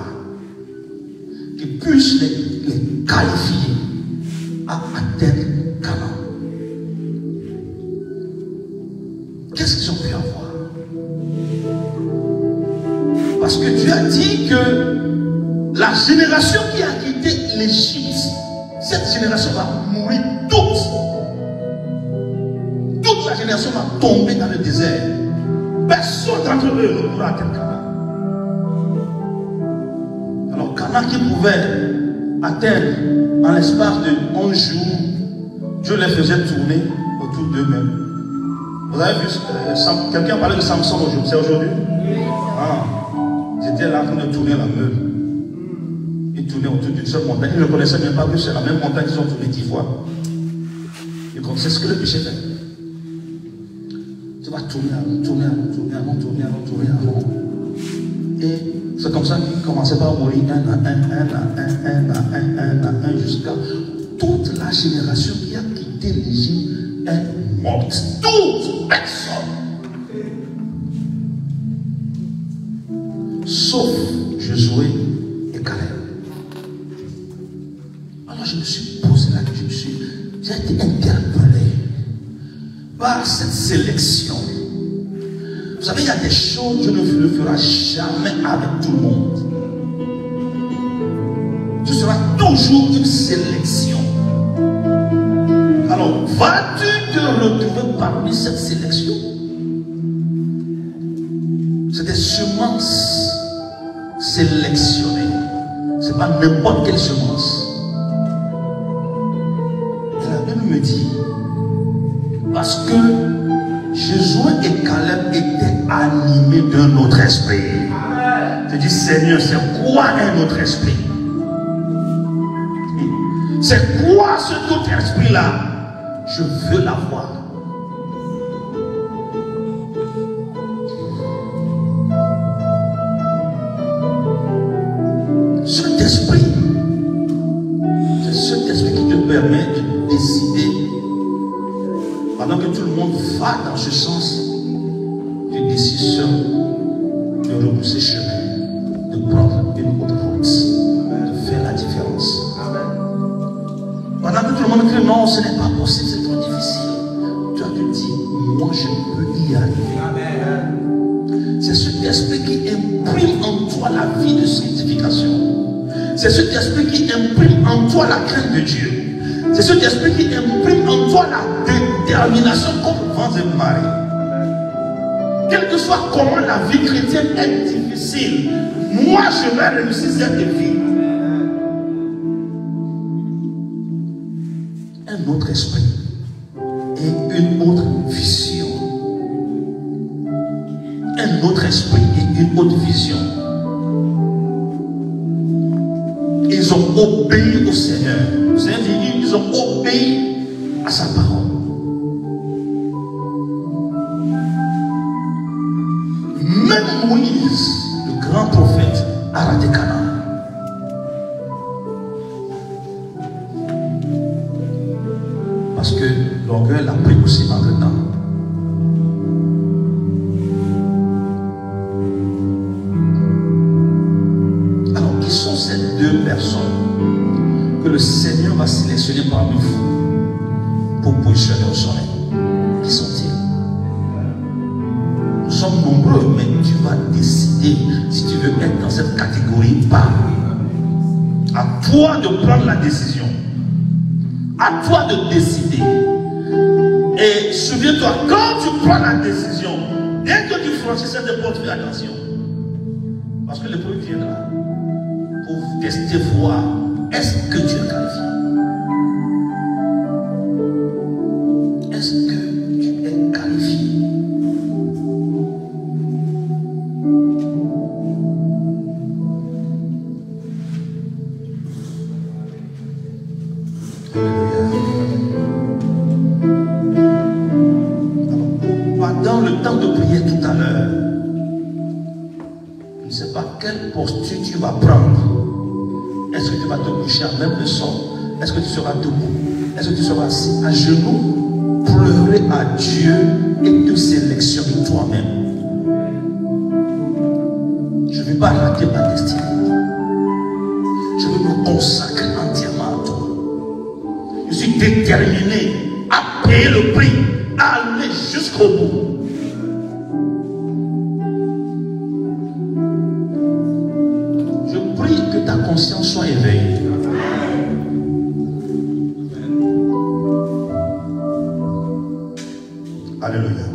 qui puissent les qualifier à atteindre Canaan. Qu'est-ce qu'ils ont pu avoir? Parce que Dieu a dit que la génération qui a quitté l'Égypte, cette génération va mourir toute. Toute la génération va tomber dans le désert. Personne d'entre eux ne pourra atteindre Canaan. Alors Canaan qui pouvait atteindre en l'espace de 11 jours, Dieu les faisait tourner autour d'eux-mêmes. Vous avez vu, quelqu'un parlait de Samson aujourd'hui, c'est aujourd'hui? Ah, ils étaient là en train de tourner la meule. Ils tournaient autour d'une seule montagne. Ils ne connaissaient même pas que c'est la même montagne qu'ils ont tourné 10 fois. Ils connaissaient ce que le péché fait. Tu vas tourner avant. Et c'est comme ça qu'ils commençaient par mourir un à un, jusqu'à toute la génération qui a quitté l'Égypte est morte. Toute personne. Sauf Josué et Caleb. Alors je me suis posé la question, j'ai été interpellé par cette sélection. Vous savez, il y a des choses que Dieu ne le fera jamais avec tout le monde. Ce sera toujours une sélection. Alors, vas-tu te retrouver parmi cette sélection? C'est des semences sélectionnées. Ce n'est pas n'importe quelle semence. Et la Bible me dit, parce que Josué et Caleb étaient animés d'un autre esprit. Je dis, Seigneur, c'est quoi un autre esprit? C'est quoi cet autre esprit-là? Je veux l'avoir. Cet esprit, c'est cet esprit qui te permet de décider, pendant que tout le monde va dans ce sens, tu décides seul de repousser chemin, de prendre une autre route, de faire la différence. Pendant que tout le monde crie non, ce n'est pas possible, c'est trop difficile. Toi tu dis, moi je peux y arriver. C'est cet esprit qui imprime en toi la vie de sanctification. C'est cet esprit qui imprime en toi la crainte de Dieu. C'est cet esprit qui imprime en toi la détermination comme vents et marées. Quel que soit comment la vie chrétienne est difficile, moi je vais réussir cette vie. Un autre esprit et une autre vision. Un autre esprit et une autre vision. Ils ont obéi au Seigneur. Le Seigneur dit, ils ont obéi à sa parole. Même Moïse, le grand prophète, a raté Canaan. Parce que l'orgueil l'a pris aussi entre temps. vas décider si tu veux être dans cette catégorie ou pas. À toi de prendre la décision. À toi de décider. Et souviens-toi, quand tu prends la décision, dès que tu franchis cette porte, fais attention. Parce que l'épreuve viendra pour tester, voir, est-ce que tu es qualifié? Est-ce que tu es qualifié? Pendant le temps de prier tout à l'heure, je ne sais pas quelle posture tu vas prendre. Est-ce que tu vas te coucher à même le sol? Est-ce que tu seras debout? Est-ce que tu seras assis à genoux? Pleurer à Dieu et te sélectionner toi-même. Je ne vais pas rater ma destinée. Je veux me consacrer entièrement à toi. Je suis déterminé à payer le prix, à aller jusqu'au bout. Je prie que ta conscience soit éveillée. Alléluia.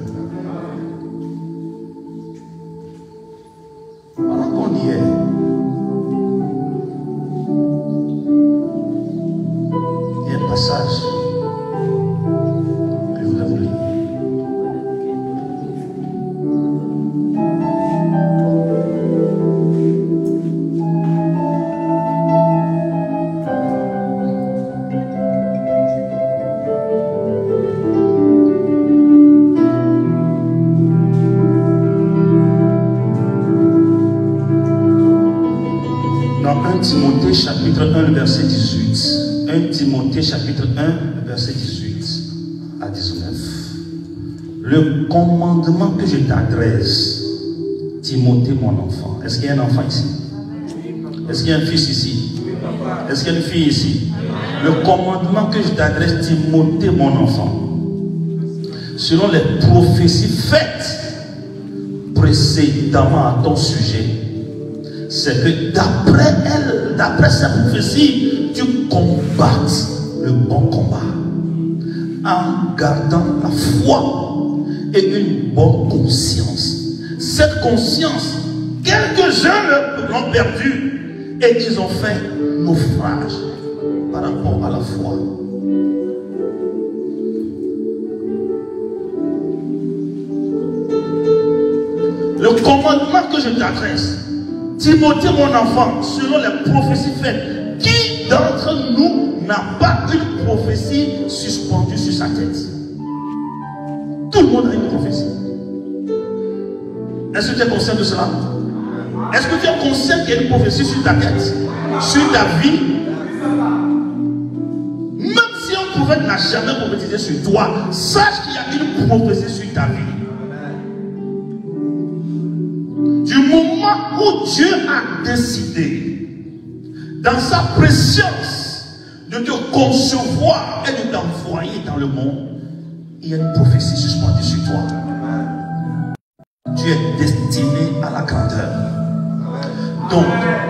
Voilà qu'on y est. Il y a un passage que je voudrais vous lire. Dans 1 Timothée chapitre 1 verset 18. 1 Timothée chapitre 1 verset 18 à 19. Le commandement que je t'adresse, Timothée mon enfant. Est-ce qu'il y a un enfant ici? Est-ce qu'il y a un fils ici? Est-ce qu'il y a une fille ici? Le commandement que je t'adresse, Timothée mon enfant, selon les prophéties faites précédemment à ton sujet, c'est que d'après ces prophéties, tu combattes le bon combat en gardant la foi et une bonne conscience. Cette conscience, quelques-uns l'ont perdue et ils ont fait naufrage par rapport à la foi. Le commandement que je t'adresse, Timothée mon enfant, selon les prophéties faites, qui d'entre nous n'a pas une prophétie suspendue sur sa tête? Tout le monde a une prophétie. Est-ce que tu es conscient de cela? Est-ce que tu es conscient qu'il y a une prophétie sur ta tête, sur ta vie? Même si un prophète n'a jamais prophétisé sur toi, sache qu'il y a une prophétie sur ta vie. Du moment où Dieu a décidé, dans sa préscience, de te concevoir et de t'envoyer dans le monde, il y a une prophétie suspendue sur toi. Tu es destiné à la grandeur. Donc,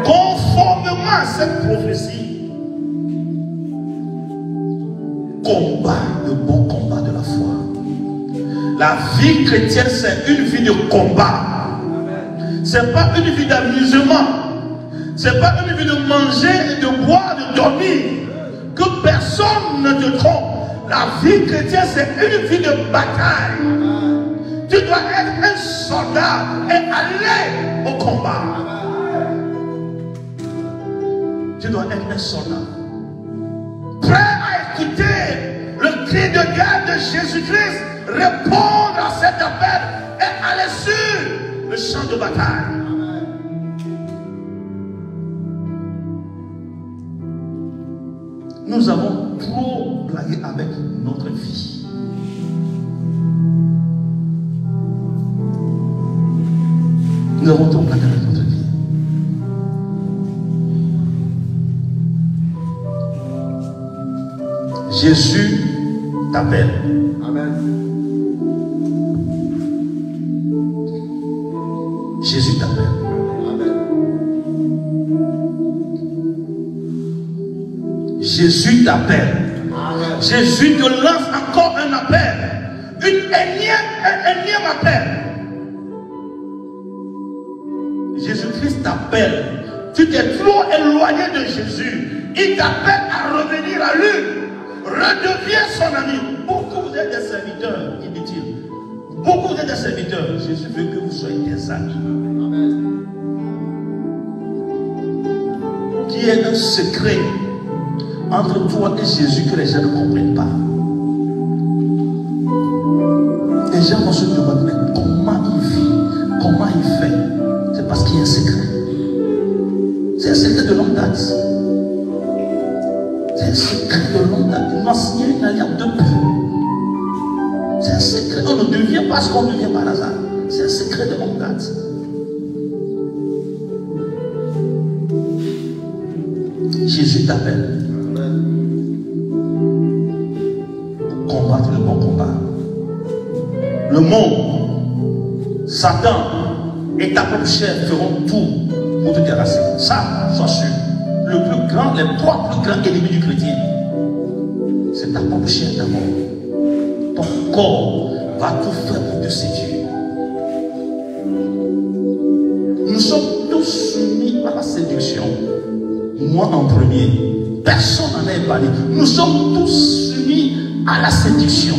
conformément à cette prophétie, combat le bon combat de la foi. La vie chrétienne, c'est une vie de combat. C'est pas une vie d'amusement. C'est pas une vie de manger, de boire, de dormir. Que personne ne te trompe. La vie chrétienne, c'est une vie de bataille. Tu dois être un soldat et aller au combat. Tu dois être un soldat. Prêt à écouter le cri de guerre de Jésus-Christ, répondre à cet appel et aller sur le champ de bataille. Nous avons trop blagué avec notre vie. Nous avons trop blagué avec notre vie. Jésus t'appelle. Amen. Jésus t'appelle. Jésus t'appelle. Jésus te lance encore un appel. Un énième appel. Jésus-Christ t'appelle. Tu t'es trop éloigné de Jésus. Il t'appelle à revenir à lui. Redeviens son ami. Beaucoup vous êtes des serviteurs, dit-il. Beaucoup vous êtes des serviteurs. Jésus veut que vous soyez des amis. Qui est un secret entre toi et Jésus que les gens ne comprennent pas. Les gens vont se demander comment il vit, comment il fait. C'est parce qu'il y a un secret. C'est un secret de longue date. C'est un secret de longue date. Il m'a signé une alliance de paix. C'est un secret. On ne devient pas ce qu'on devient par hasard. C'est un secret de longue date. Jésus t'appelle. Combattre le bon combat. Le monde, Satan et ta propre chair feront tout pour te terrasser. Ça, sois sûr. Les trois plus grands ennemis du chrétien, c'est ta propre chair d'abord. Ton corps va tout faire pour te séduire. Nous sommes tous soumis à la séduction. Moi en premier. Personne n'en a parlé. Nous sommes tous soumis à la séduction.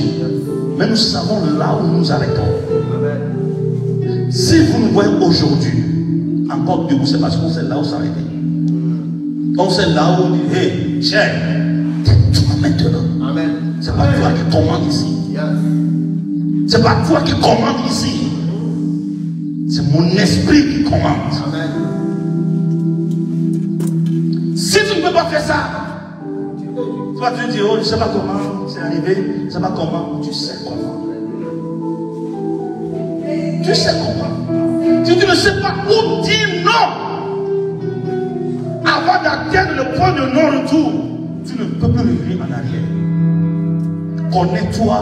Mais nous savons là où nous arrêtons. Si vous nous voyez aujourd'hui encore debout, c'est parce qu'on sait là où s'arrêter. On sait là où on dit, hey, cher, tais-toi maintenant. C'est pas toi qui commande ici. C'est pas toi qui commande ici. C'est mon esprit qui commande. Si tu ne peux pas faire ça, tu vas te dire, oh, je ne sais pas comment c'est arrivé, je ne sais pas comment. Tu sais comment. Tu sais comment. Si tu ne sais pas où dire non, avant d'atteindre le point de non-retour, tu ne peux plus revenir en arrière. Connais-toi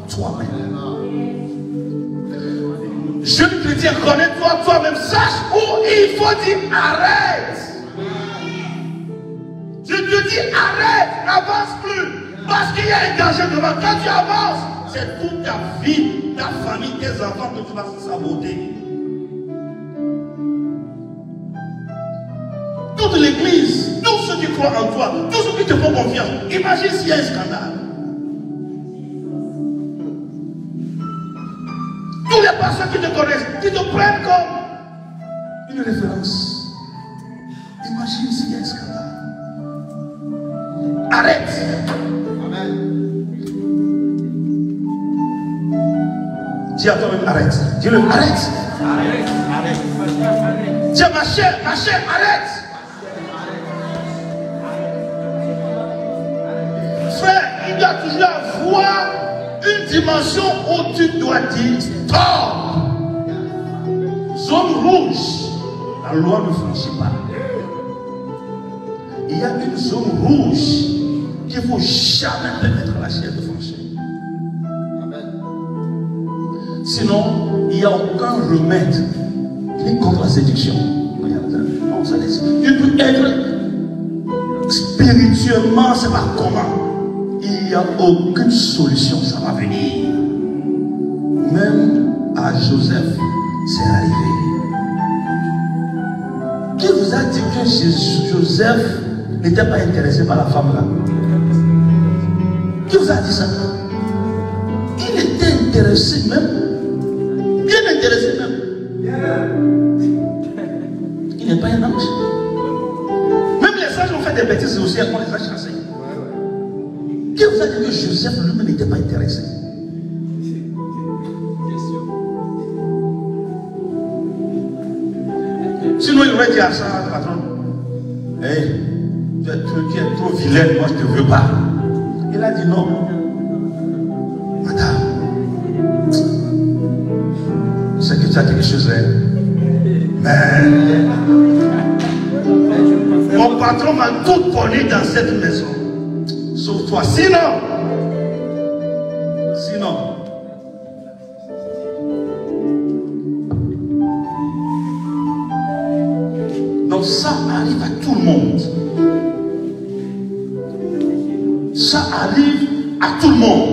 toi-même. Jeune chrétien, connais-toi toi-même. Sache où il faut dire arrête. Je te dis arrête, n'avance plus. Parce qu'il y a un danger devant. Quand tu avances, c'est toute ta vie, ta famille, tes enfants que tu vas saboter. Toute l'église, tous ceux qui croient en toi, tous ceux qui te font confiance. Imagine s'il y a un scandale. Tous les personnes qui te connaissent, qui te prennent comme une référence. Imagine s'il y a un scandale. Arrête. Amen. Dis à toi-même arrête. Dis-le arrête. Arrête. Arrête. Dis à ma chère, arrête. Frère, il doit toujours avoir une dimension où tu dois dire stop. Zone rouge. La loi ne franchit pas. Il y a une zone rouge qu'il ne faut jamais permettre à la chair de franchir. Amen. Sinon, il n'y a aucun remède ni contre la séduction. Non, ça tu peux être spirituellement, c'est pas comment. Il n'y a aucune solution, ça va venir. Même à Joseph, c'est arrivé. Qui vous a dit que Joseph n'était pas intéressé par la femme là? Qui vous a dit ça? Il était intéressé même. Bien intéressé même. Il n'est pas un ange. Même les anges ont fait des bêtises aussi, on les a chassés. Qui vous a dit que Joseph lui-même n'était pas intéressé? Sinon il aurait dit à ça, patron, hey, tu es trop vilaine, moi je ne te veux pas. Il a dit non. Madame, je sais que tu as quelque chose, hein? Mais mon patron m'a tout poli dans cette maison. Sauf toi. Sinon. ça arrive à tout le monde. Ça arrive à tout le monde.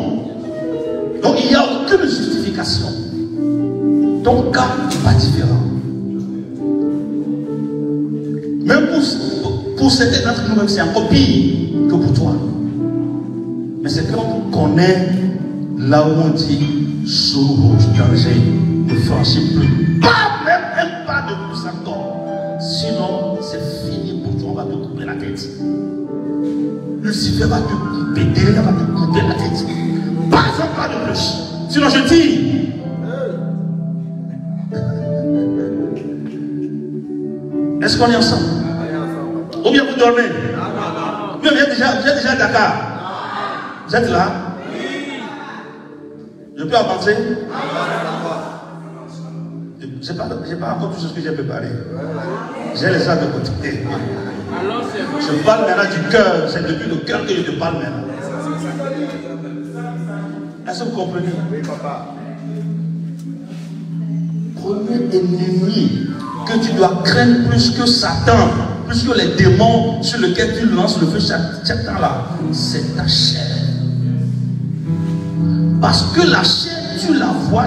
Donc il n'y a aucune justification. Ton cas n'est pas différent. Même pour certains d'entre nous, c'est encore pire que pour toi. Mais c'est quand on connaît là où on dit sous rouge, danger, ne franchis plus. Pas même un pas de plus encore. Sinon, c'est fini pour toi, on va te couper la tête. Lucifer va te couper, derrière va te couper la tête. Pas un pas de plus. Sinon, je dis. Est-ce qu'on est ensemble? Ou bien vous dormez? Non. Vous êtes déjà à Dakar? Vous êtes là? Je peux avancer? Je n'ai pas encore tout ce que j'ai préparé. J'ai les ça de côté. Je parle maintenant du cœur. C'est depuis le cœur que je te parle maintenant. Est-ce que vous comprenez? Oui, papa. Premier ennemi que tu dois craindre plus que Satan, plus que les démons sur lesquels tu lances le feu chaque temps là, c'est ta chair. Parce que la chair, tu la vois